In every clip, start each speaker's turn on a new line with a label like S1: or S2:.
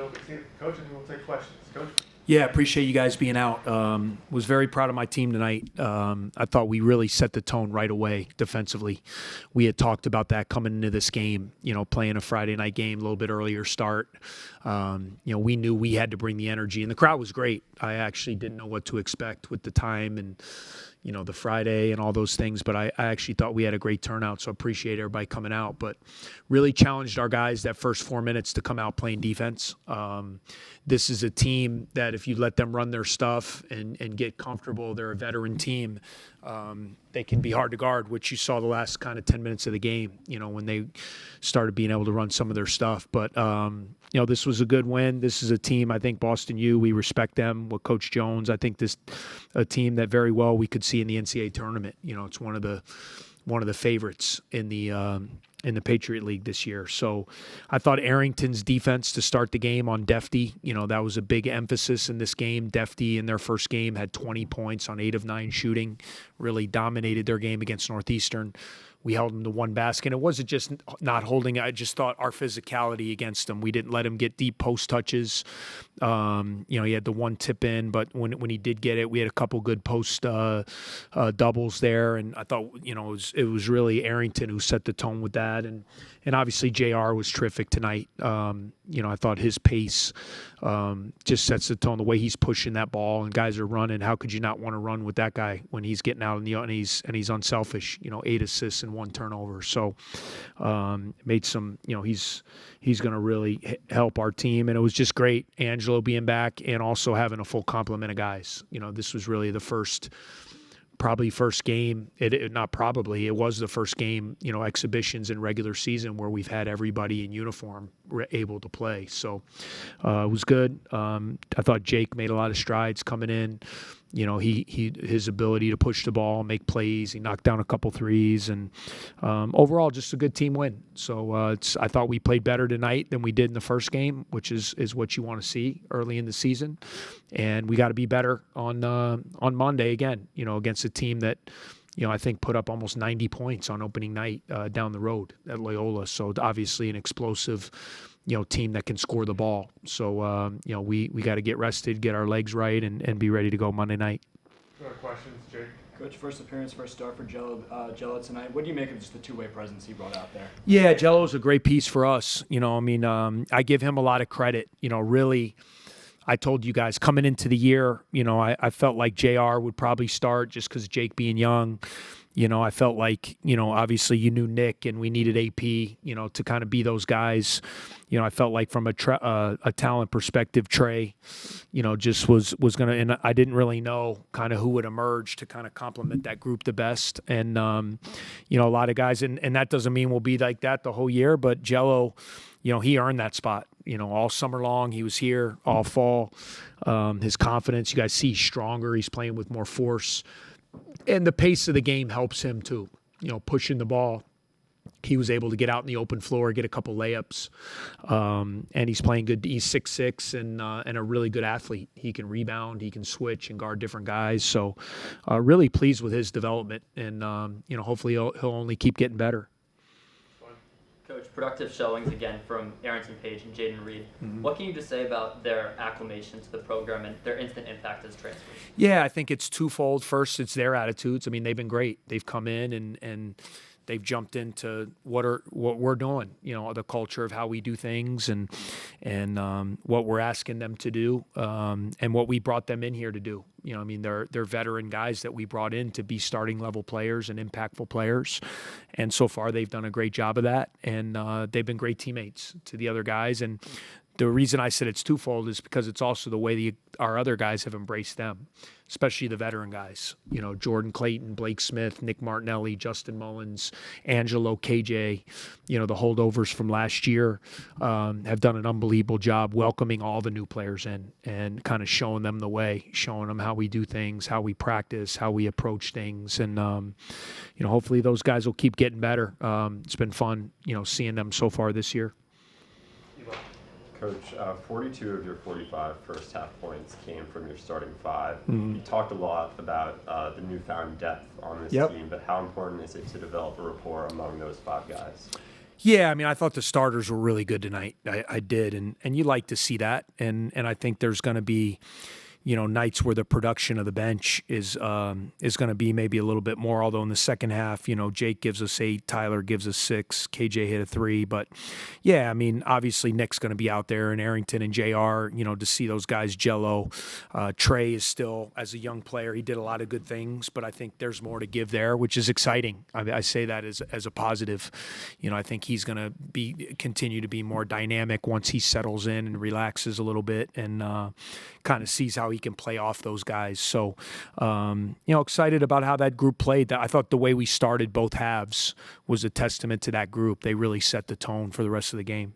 S1: Good to see you. Coach, and we'll take questions. Coach?
S2: Yeah, appreciate you guys being out. Was very proud of my team tonight. I thought we really set the tone right away defensively. We had talked about that coming into this game, playing a Friday night game, a little bit earlier start. We knew we had to bring the energy, and the crowd was great. I actually didn't know what to expect with the time and the Friday and all those things, but I actually thought we had a great turnout, so appreciate everybody coming out. But really challenged our guys that first 4 minutes to come out playing defense. This is a team that if you let them run their stuff and get comfortable, they're a veteran team. They can be hard to guard, which you saw the last kind of 10 minutes of the game, when they started being able to run some of their stuff. But, this was a good win. This is a team, I think, Boston U, we respect them with Coach Jones. I think this a team that very well we could see in the NCAA tournament. It's one of the favorites in the Patriot League this year. So I thought Arrington's defense to start the game on Defty, that was a big emphasis in this game. Defty in their first game had 20 points on 8 of 9 shooting, really dominated their game against Northeastern. We held them to one basket. It wasn't just not holding. I just thought our physicality against them. We didn't let him get deep post touches. He had the one tip in, but when he did get it, we had a couple good post doubles there. And I thought, it was really Arrington who set the tone with that. And obviously JR was terrific tonight. I thought his pace just sets the tone. The way he's pushing that ball and guys are running. How could you not want to run with that guy when he's getting out and he's unselfish? 8 assists and 1 turnover. So made some. He's going to really help our team, and it was just great. Angelo being back and also having a full complement of guys. This was really the first game. It was the first game, exhibitions in regular season where we've had everybody in uniform able to play. So it was good. I thought Jake made a lot of strides coming in. His ability to push the ball, make plays. He knocked down a couple threes, and overall, just a good team win. So I thought we played better tonight than we did in the first game, which is what you want to see early in the season. And we got to be better on Monday again. Against a team that I think put up almost 90 points on opening night down the road at Loyola. So obviously an explosive team that can score the ball. So, we got to get rested, get our legs right, and be ready to go Monday night.
S1: Questions, Jake?
S3: Coach, first appearance, first start for Jello tonight. What do you make of just the two-way presence he brought out there?
S2: Yeah, Jello's a great piece for us. I give him a lot of credit. Really, I told you guys coming into the year, I felt like JR would probably start just because Jake being young. I felt like, obviously you knew Nick and we needed AP, to kind of be those guys. I felt like from a talent perspective, Trey, just was going to, and I didn't really know kind of who would emerge to kind of complement that group the best. And, a lot of guys, and that doesn't mean we'll be like that the whole year, but Jello, he earned that spot. All summer long, he was here all fall. His confidence, you guys see, he's stronger. He's playing with more force. And the pace of the game helps him too, pushing the ball. He was able to get out in the open floor, get a couple layups, and he's playing good. He's 6'6" and a really good athlete. He can rebound, he can switch and guard different guys. So really pleased with his development, and hopefully he'll only keep getting better.
S4: Coach, productive showings again from Arrington Page and Jayden Reid. Mm-hmm. What can you just say about their acclimation to the program and their instant impact as transfers? Yeah,
S2: I think it's twofold. First, it's their attitudes. I mean, they've been great. They've come in and they've jumped into what we're doing. The culture of how we do things and what we're asking them to do and what we brought them in here to do. They're veteran guys that we brought in to be starting level players and impactful players. And so far they've done a great job of that. And they've been great teammates to the other guys. And the reason I said it's twofold is because it's also the way our other guys have embraced them, especially the veteran guys. Jordan Clayton, Blake Smith, Nick Martinelli, Justin Mullins, Angelo, KJ, the holdovers from last year have done an unbelievable job welcoming all the new players in and kind of showing them the way, showing them how we do things, how we practice, how we approach things. And, hopefully those guys will keep getting better. It's been fun, seeing them so far this year.
S5: Coach, 42 of your 45 first half points came from your starting five.
S2: Mm-hmm.
S5: You talked a lot about the newfound depth on this team, but how important is it to develop a rapport among those 5 guys?
S2: Yeah, I mean, I thought the starters were really good tonight. I did, and you like to see that, and I think there's going to be, nights where the production of the bench is going to be maybe a little bit more. Although in the second half, Jake gives us 8, Tyler gives us 6, KJ hit a 3. But yeah, I mean, obviously Nick's going to be out there, and Arrington and JR. To see those guys, Jello, Trey is still as a young player. He did a lot of good things, but I think there's more to give there, which is exciting. I say that as a positive. I think he's going to continue to be more dynamic once he settles in and relaxes a little bit and kind of sees how he can play off those guys. So, excited about how that group played. I thought the way we started both halves was a testament to that group. They really set the tone for the rest of the game.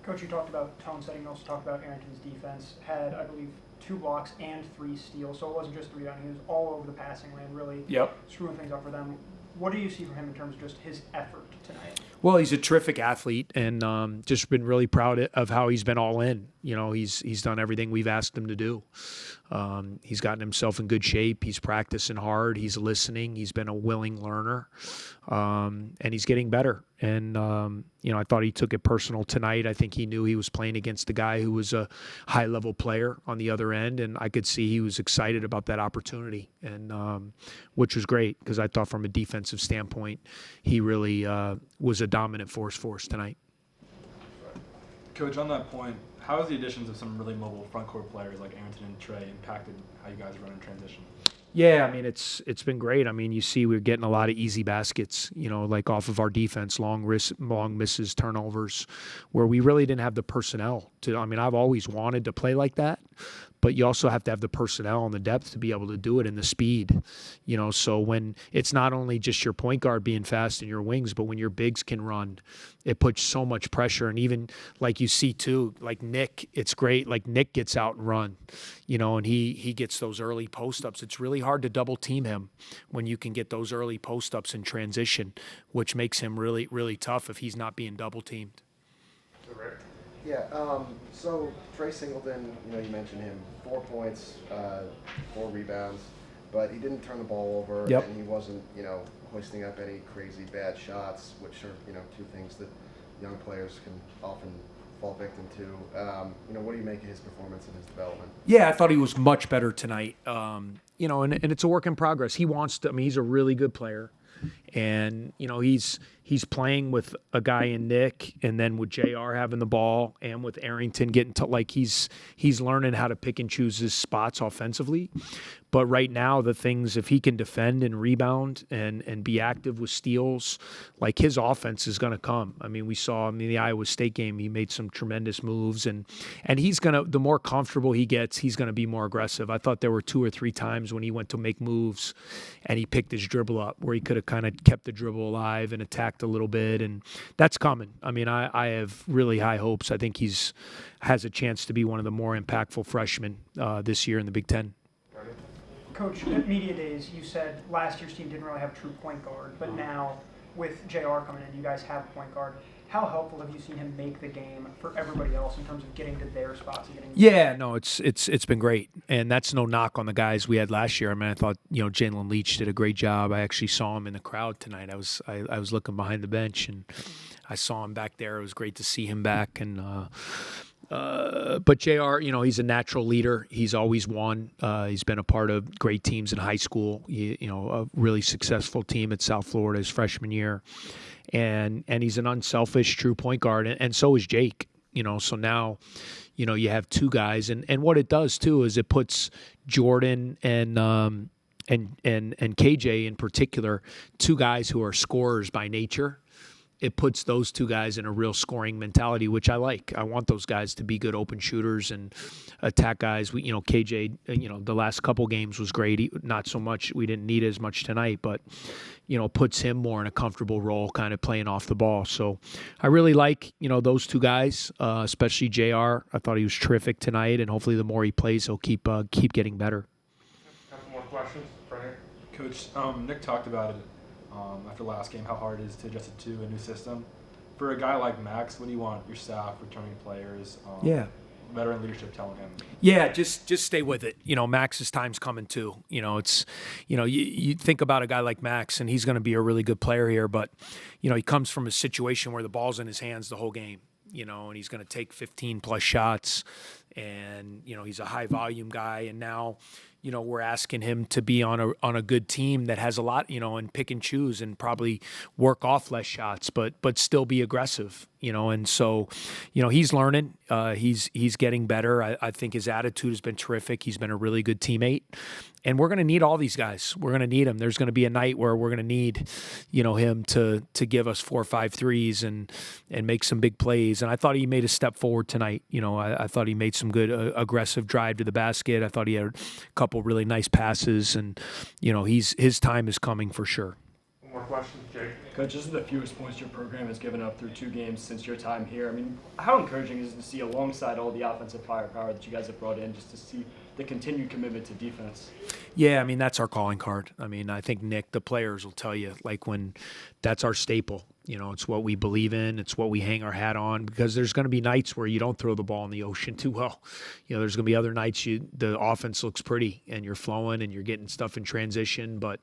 S6: Coach, you talked about tone setting. You also talked about Arrington's defense. Had, I believe, 2 blocks and 3 steals. So it wasn't just 3 down. He was all over the passing lane, really screwing things up for them. What do you see from him in terms of just his effort tonight?
S2: Well, he's a terrific athlete, and just been really proud of how he's been all in. He's done everything we've asked him to do. He's gotten himself in good shape. He's practicing hard. He's listening. He's been a willing learner, and he's getting better. And I thought he took it personal tonight. I think he knew he was playing against a guy who was a high-level player on the other end, and I could see he was excited about that opportunity, and which was great because I thought from a defensive standpoint, he really was a dominant force for us tonight.
S3: Coach, on that point, how has the additions of some really mobile front court players like Arrington and Trey impacted how you guys run in transition?
S2: Yeah, I mean, it's been great. I mean, you see we're getting a lot of easy baskets, like off of our defense, long misses, turnovers, where we really didn't have the personnel to. I mean, I've always wanted to play like that, but you also have to have the personnel and the depth to be able to do it and the speed, so when it's not only just your point guard being fast and your wings, but when your bigs can run, it puts so much pressure. And even like you see too, like Nick, it's great. Like Nick gets out and run, and he gets those early post-ups. It's really hard to double team him when you can get those early post-ups in transition, which makes him really, really tough if he's not being double teamed.
S7: Yeah, so Trey Singleton, you mentioned him, 4 points, 4 rebounds, but he didn't turn the ball over, and he wasn't, hoisting up any crazy bad shots, which are, 2 things that young players can often fall victim to. What do you make of his performance and his development?
S2: Yeah, I thought he was much better tonight. And it's a work in progress. He wants to. I mean, he's a really good player, and he's playing with a guy in Nick, and then with JR having the ball, and with Arrington getting to he's learning how to pick and choose his spots offensively. But right now, the things, if he can defend and rebound and be active with steals, his offense is going to come. I mean, we saw him in the Iowa State game. He made some tremendous moves, and he's going to, the more comfortable he gets, he's going to be more aggressive. I thought there were 2 or 3 times when he went to make moves and he picked his dribble up where he could have kind of kept the dribble alive and attacked a little bit, and that's coming. I mean, I have really high hopes. I think has a chance to be one of the more impactful freshmen this year in the Big Ten.
S6: Coach, at Media Days, you said last year's team didn't really have a true point guard, but now with JR coming in, you guys have a point guard. How helpful have you seen him make the game for everybody else in terms of getting to their spots and getting?
S2: Yeah, no, it's been great, and that's no knock on the guys we had last year. I mean, I thought Jalen Leach did a great job. I actually saw him in the crowd tonight. I was looking behind the bench and I saw him back there. It was great to see him back, and but JR, he's a natural leader. He's always won. He's been a part of great teams in high school. A really successful team at South Florida his freshman year. And he's an unselfish, true point guard, and so is Jake. So now, you have 2 guys, and what it does too is it puts Jordan and KJ in particular, 2 guys who are scorers by nature. It puts those 2 guys in a real scoring mentality, which I like. I want those guys to be good open shooters and attack guys. KJ, the last couple games was great. Not so much. We didn't need as much tonight, but puts him more in a comfortable role, kind of playing off the ball. So I really like those 2 guys, especially JR. I thought he was terrific tonight, and hopefully the more he plays, he'll keep getting better.
S1: Couple more questions, right here.
S3: Coach, Nick talked about it after last game, how hard it is to adjust to a new system. For a guy like Max, what do you want your staff, returning players, veteran leadership telling him?
S2: Yeah, just stay with it. Max's time's coming too. It's, you think about a guy like Max, and he's going to be a really good player here, but, he comes from a situation where the ball's in his hands the whole game, and he's going to take 15 plus shots, and, he's a high volume guy, and now, we're asking him to be on a good team that has a lot, and pick and choose and probably work off less shots, but still be aggressive, and so, he's learning, he's getting better. I think his attitude has been terrific. He's been a really good teammate, and we're going to need all these guys. We're going to need him. There's going to be a night where we're going to need, him to give us 4 or 5 threes and make some big plays. And I thought he made a step forward tonight. I thought he made some good aggressive drive to the basket. I thought he had a couple really nice passes, and his time is coming for sure.
S1: One more question, Jake.
S8: Coach, this is the fewest points your program has given up through 2 games since your time here. I mean, how encouraging is it to see, alongside all the offensive firepower that you guys have brought in, just to see the continued commitment to defense?
S2: Yeah, that's our calling card. I think Nick, the players will tell you, when that's our staple. It's what we believe in. It's what we hang our hat on, because there's going to be nights where you don't throw the ball in the ocean too well. There's going to be other nights the offense looks pretty and you're flowing and you're getting stuff in transition. But,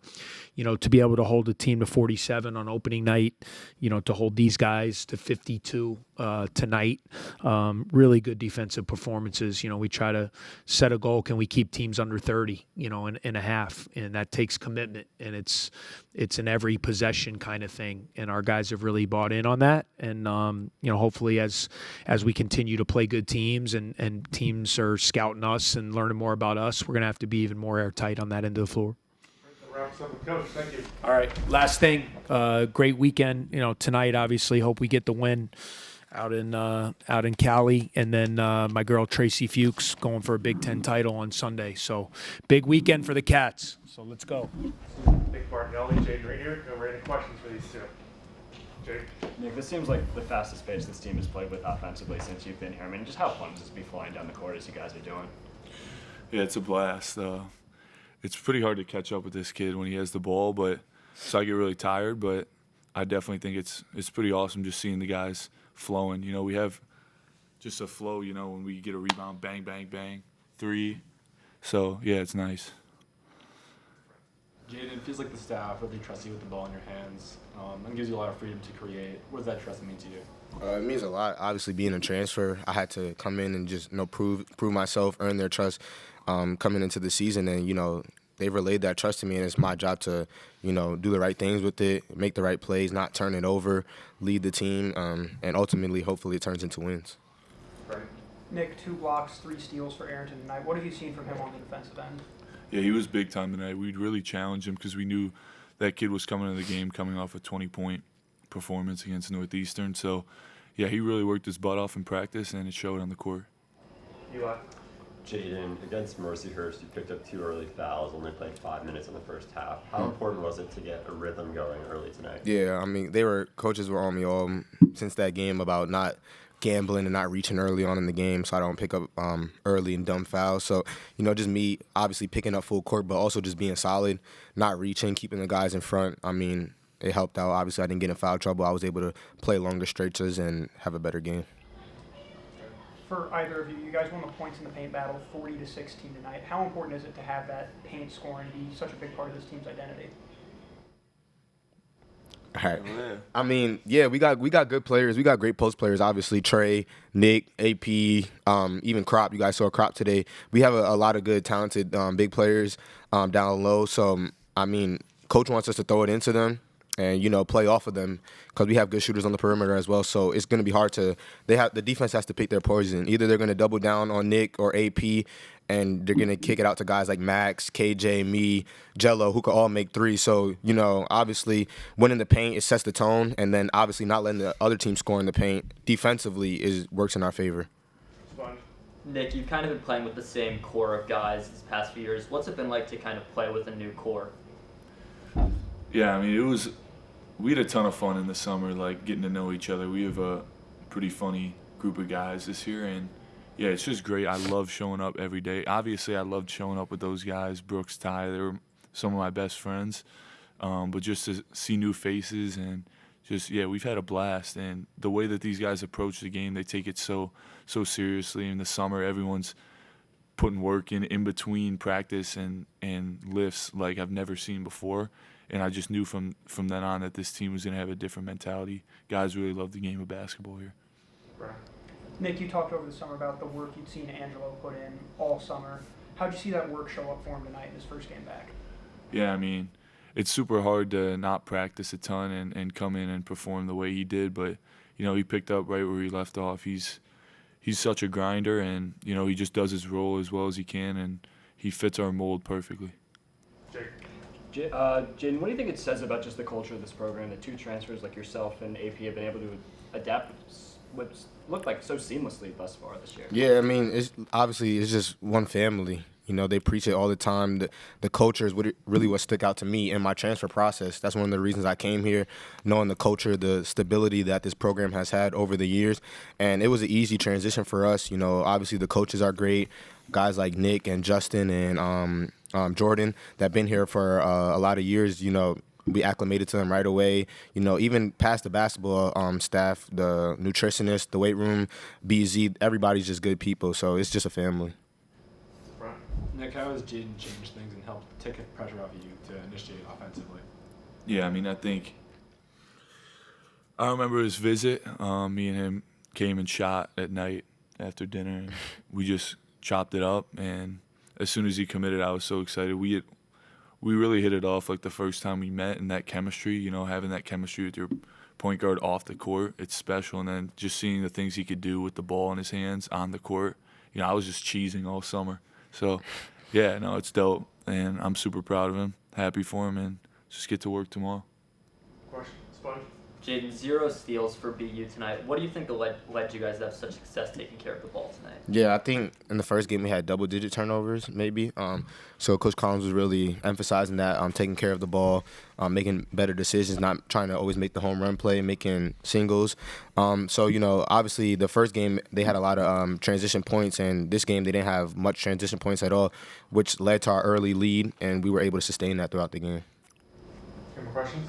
S2: to be able to hold a team to 47 on opening night, to hold these guys to 52 tonight, really good defensive performances. We try to set a goal. Can we keep teams under 30, in a half? And that takes commitment, and it's an every possession kind of thing. And our guys have really bought in on that. And, hopefully as we continue to play good teams and teams are scouting us and learning more about us, we're going to have to be even more airtight on that end of the floor.
S1: That wraps up with Coach. Thank you.
S2: All right. Last thing, great weekend, tonight, obviously. Hope we get the win out in Cali, and then my girl Tracy Fuchs going for a Big Ten title on Sunday. So big weekend for the Cats. So let's go.
S1: Nick Martinelli, Jayden Reid here. Go any questions for these two. Jake.
S8: Nick, this seems like the fastest pace this team has played with offensively since you've been here. Just how fun does it be flying down the court as you guys are doing?
S9: Yeah, it's a blast. It's pretty hard to catch up with this kid when he has the ball, so I get really tired, but I definitely think it's pretty awesome just seeing the guys flowing. We have just a flow, when we get a rebound, bang, bang, bang, 3. So, yeah, it's nice.
S3: Jayden, it feels like the staff really trusts you with the ball in your hands and gives you a lot of freedom to create. What does that trust mean to you?
S10: It means a lot. Obviously, being a transfer, I had to come in and just prove myself, earn their trust coming into the season. And, they've relayed that trust to me, and it's my job to, do the right things with it, make the right plays, not turn it over, lead the team, and ultimately, hopefully, it turns into wins.
S1: Right.
S6: Nick, 2 blocks, 3 steals for Arrington tonight. What have you seen from him on the defensive end?
S9: Yeah, he was big time tonight. We'd really challenged him because we knew that kid was coming into the game coming off a 20-point performance against Northeastern. So, yeah, he really worked his butt off in practice, and it showed on the court.
S1: Eli.
S5: Jayden, against Mercyhurst, you picked up 2 early fouls, only played 5 minutes in the first half. How important was it to get a rhythm going early tonight?
S10: Yeah, coaches were on me all since that game about not gambling and not reaching early on in the game, so I don't pick up early and dumb fouls. So, just me obviously picking up full court, but also just being solid, not reaching, keeping the guys in front. It helped out. Obviously, I didn't get in foul trouble. I was able to play longer stretches and have a better game.
S6: For either of you, you guys won the points in the paint battle 40-16 tonight. How important is it to have that paint scoring be such a big part of this team's identity?
S10: All right. We got good players. We got great post players, obviously. Trey, Nick, AP, even Crop. You guys saw Crop today. We have a lot of good, talented big players down low. So, Coach wants us to throw it into them and, play off of them because we have good shooters on the perimeter as well. So it's going to be hard the defense has to pick their poison. Either they're going to double down on Nick or AP, and they're going to kick it out to guys like Max, KJ, me, Jello, who could all make 3. So, obviously winning the paint, it sets the tone, and then obviously not letting the other team score in the paint defensively works in our favor.
S4: Nick, you've kind of been playing with the same core of guys these past few years. What's it been like to kind of play with a new core?
S9: Yeah, we had a ton of fun in the summer, getting to know each other. We have a pretty funny group of guys this year, and yeah, it's just great. I love showing up every day. Obviously, I loved showing up with those guys, Brooks, Ty. They were some of my best friends. But just to see new faces and just, yeah, we've had a blast. And the way that these guys approach the game, they take it so seriously. In the summer, everyone's putting work in between practice and lifts like I've never seen before. And I just knew from then on that this team was going to have a different mentality. Guys really love the game of basketball here.
S1: Right.
S6: Nick, you talked over the summer about the work you'd seen Angelo put in all summer. How'd you see that work show up for him tonight in his first game back?
S9: Yeah, I mean, it's super hard to not practice a ton and come in and perform the way he did. But, he picked up right where he left off. He's such a grinder, and, he just does his role as well as he can, and he fits our mold perfectly.
S1: Jake.
S8: Jayden, what do you think it says about just the culture of this program that 2 transfers like yourself and AP have been able to adapt what's looked like so seamlessly thus far this year?
S10: Yeah, I mean, it's just one family. They preach it all the time. The culture is really what stuck out to me in my transfer process. That's one of the reasons I came here, knowing the culture, the stability that this program has had over the years. And it was an easy transition for us. Obviously the coaches are great. Guys like Nick and Justin and Jordan that have been here for a lot of years, we acclimated to them right away. Even past the basketball staff, the nutritionist, the weight room, BZ, everybody's just good people. So it's just a family.
S3: Nick, how has Jayden changed things and helped take the pressure off of you to initiate offensively?
S9: Yeah, I mean, I remember his visit. Me and him came and shot at night after dinner, and we just chopped it up. And as soon as he committed, I was so excited. We really hit it off like the first time we met, and that chemistry, having that chemistry with your point guard off the court, it's special. And then just seeing the things he could do with the ball in his hands on the court, I was just cheesing all summer. So, yeah, no, it's dope, and I'm super proud of him, happy for him, and just get to work tomorrow.
S1: Question, Sponge?
S4: Jayden, 0 steals for BU tonight. What do you think led you guys to have such success taking care of the ball tonight?
S10: Yeah, I think in the first game we had double-digit turnovers, maybe. So Coach Collins was really emphasizing that, taking care of the ball, making better decisions, not trying to always make the home run play, making singles. So, obviously the first game they had a lot of transition points, and this game they didn't have much transition points at all, which led to our early lead, and we were able to sustain that throughout the game.
S1: Any more questions?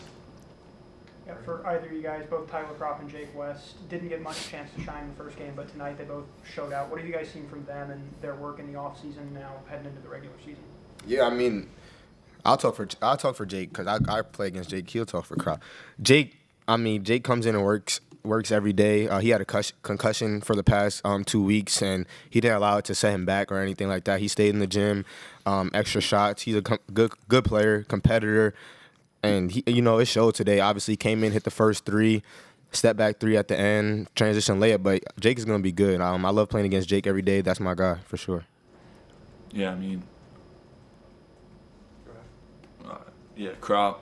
S6: Yeah, for either of you guys, both Tyler Kropp and Jake West didn't get much chance to shine in the first game, but tonight they both showed out. What have you guys seen from them and their work in the offseason now heading into the regular season?
S10: Yeah, I mean, I'll talk for Jake because I play against Jake. He'll talk for Kropp. Jake comes in and works every day. He had a concussion for the past 2 weeks, and he didn't allow it to set him back or anything like that. He stayed in the gym, extra shots. He's a good player, competitor. And he, it showed today. Obviously, came in, hit the first 3, step back 3 at the end, transition layup. But Jake is going to be good. I love playing against Jake every day. That's my guy for sure.
S9: Yeah, I mean, Kropp.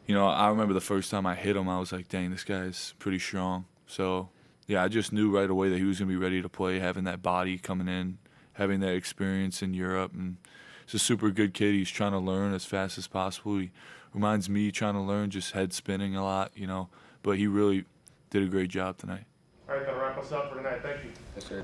S9: I remember the first time I hit him, I was like, dang, this guy's pretty strong. So, yeah, I just knew right away that he was going to be ready to play, having that body coming in, having that experience in Europe. And he's a super good kid. He's trying to learn as fast as possible. He reminds me trying to learn, just head spinning a lot, but he really did a great job tonight.
S1: All right, that'll wrap us up for tonight. Thank you.
S10: Yes, sir.